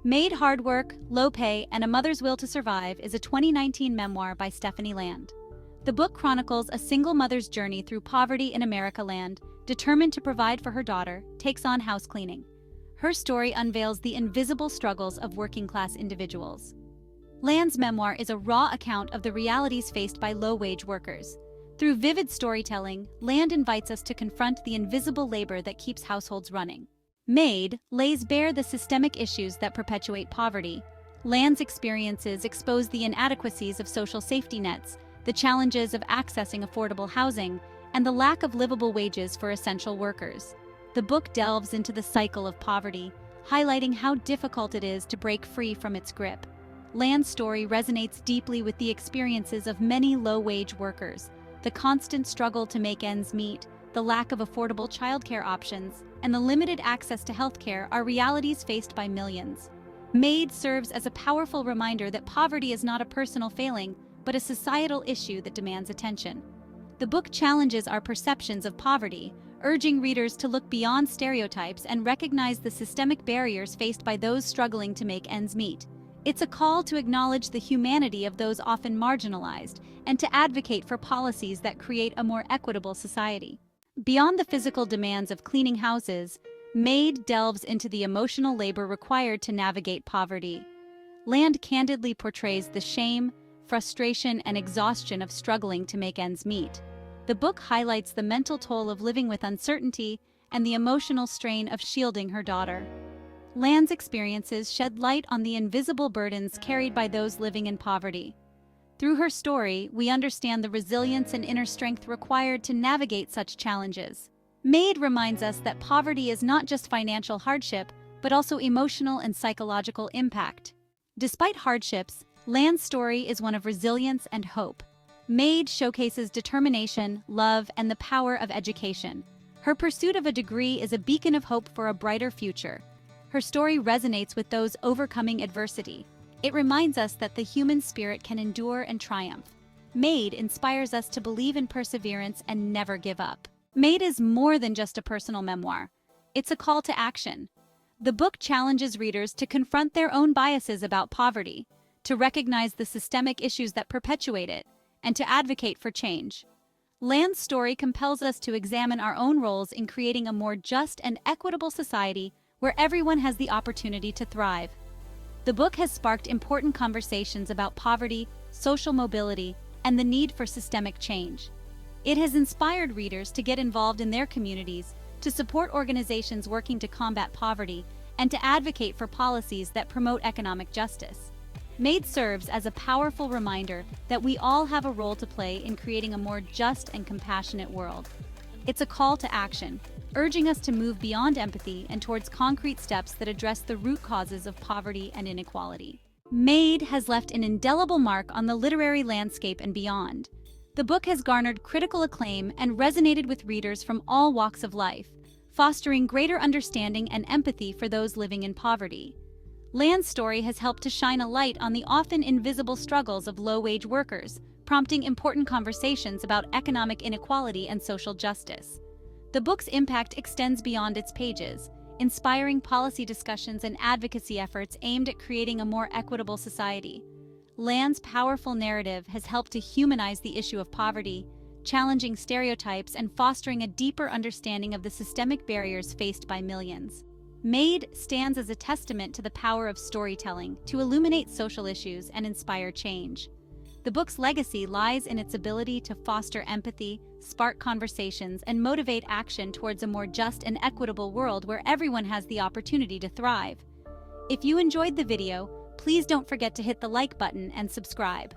Maid, Hard Work, Low Pay, and A Mother's Will to Survive is a 2019 memoir by Stephanie Land. The book chronicles a single mother's journey through poverty in America land, determined to provide for her daughter, takes on house cleaning. Her story unveils the invisible struggles of working-class individuals. Land's memoir is a raw account of the realities faced by low-wage workers. Through vivid storytelling, Land invites us to confront the invisible labor that keeps households running. Maid lays bare the systemic issues that perpetuate poverty. Land's experiences expose the inadequacies of social safety nets, the challenges of accessing affordable housing, and the lack of livable wages for essential workers. The book delves into the cycle of poverty, highlighting how difficult it is to break free from its grip. Land's story resonates deeply with the experiences of many low-wage workers. The constant struggle to make ends meet, the lack of affordable childcare options, and the limited access to healthcare are realities faced by millions. Maid serves as a powerful reminder that poverty is not a personal failing, but a societal issue that demands attention. The book challenges our perceptions of poverty, urging readers to look beyond stereotypes and recognize the systemic barriers faced by those struggling to make ends meet. It's a call to acknowledge the humanity of those often marginalized and to advocate for policies that create a more equitable society. Beyond the physical demands of cleaning houses, Maid delves into the emotional labor required to navigate poverty. Land candidly portrays the shame, frustration, and exhaustion of struggling to make ends meet. The book highlights the mental toll of living with uncertainty and the emotional strain of shielding her daughter. Land's experiences shed light on the invisible burdens carried by those living in poverty. Through her story, we understand the resilience and inner strength required to navigate such challenges. Maid reminds us that poverty is not just financial hardship, but also emotional and psychological impact. Despite hardships, Land's story is one of resilience and hope. Maid showcases determination, love, and the power of education. Her pursuit of a degree is a beacon of hope for a brighter future. Her story resonates with those overcoming adversity. It reminds us that the human spirit can endure and triumph. Maid inspires us to believe in perseverance and never give up. Maid is more than just a personal memoir. It's a call to action. The book challenges readers to confront their own biases about poverty, to recognize the systemic issues that perpetuate it, and to advocate for change. Land's story compels us to examine our own roles in creating a more just and equitable society where everyone has the opportunity to thrive. The book has sparked important conversations about poverty, social mobility, and the need for systemic change. It has inspired readers to get involved in their communities, to support organizations working to combat poverty, and to advocate for policies that promote economic justice. Maid serves as a powerful reminder that we all have a role to play in creating a more just and compassionate world. It's a call to action, urging us to move beyond empathy and towards concrete steps that address the root causes of poverty and inequality. Maid has left an indelible mark on the literary landscape and beyond. The book has garnered critical acclaim and resonated with readers from all walks of life, fostering greater understanding and empathy for those living in poverty. Land's story has helped to shine a light on the often invisible struggles of low-wage workers, prompting important conversations about economic inequality and social justice. The book's impact extends beyond its pages, inspiring policy discussions and advocacy efforts aimed at creating a more equitable society. Land's powerful narrative has helped to humanize the issue of poverty, challenging stereotypes and fostering a deeper understanding of the systemic barriers faced by millions. Maid stands as a testament to the power of storytelling to illuminate social issues and inspire change. The book's legacy lies in its ability to foster empathy, spark conversations, and motivate action towards a more just and equitable world where everyone has the opportunity to thrive. If you enjoyed the video, please don't forget to hit the like button and subscribe.